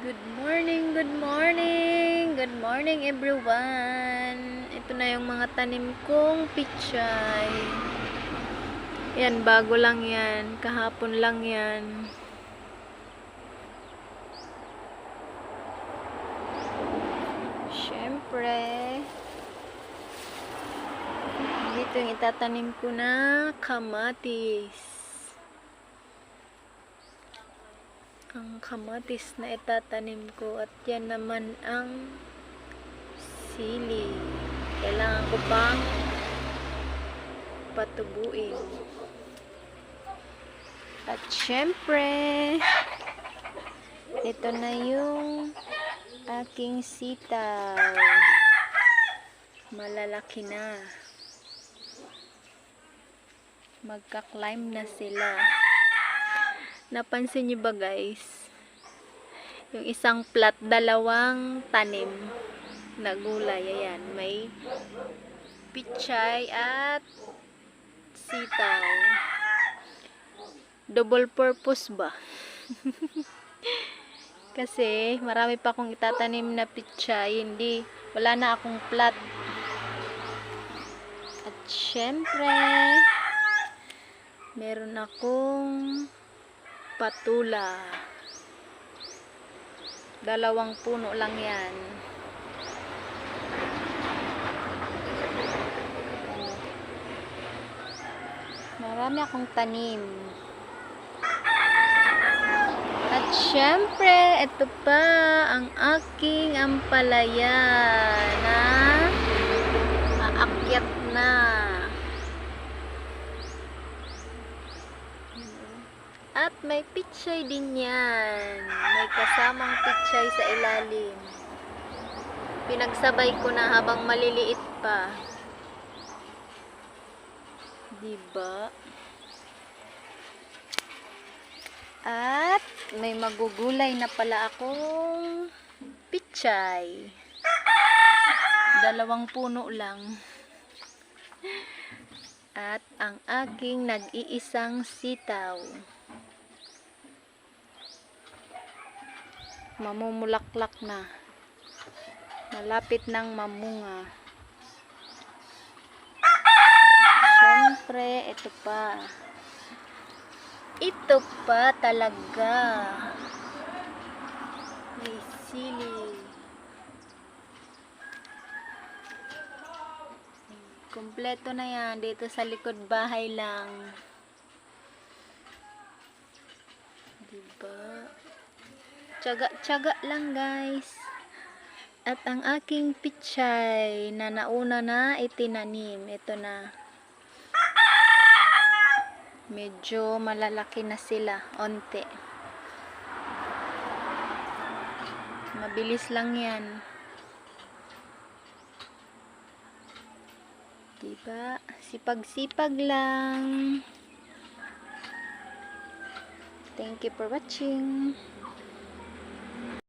Good morning, good morning, good morning everyone. Ito na yung mga tanim kong pichay. Yan, bago lang yan. Kahapon lang yan. Siyempre, dito yung itatanim ko na kamatis. Ang kamatis na itatanim ko, at yan naman ang sili. Kailangan ko pang patubuin. At syempre, ito na yung aking sitaw. Malalaki na. Magka-climb na sila. Napansin niyo ba guys? Yung isang plat, dalawang tanim na gulay. Ayan, may pichay at sitaw. Double purpose ba? Kasi marami pa akong itatanim na pichay. Wala na akong plat. At syempre, meron akong patula. 2 puno lang yan. Marami akong tanim. At syempre, ito pa ang aking ampalaya na aakyat na. At may pichay din yan. May kasamang pichay sa ilalim. Pinagsabay ko na habang maliliit pa. Diba? At may magugulay na pala akong pichay. 2 puno lang. At ang aking nag-iisang sitaw. Mamumulaklak na. Malapit nang mamunga. Siyempre, ito pa. Ito pa talaga. May sili. Kompleto na yan. Dito sa likod bahay lang. Diba? Tiyaga lang guys. At ang aking pichay na nauna na itinanim, ito na. Medyo malalaki na sila, onte. Mabilis lang yan. Diba? Sipag-sipag lang. Thank you for watching.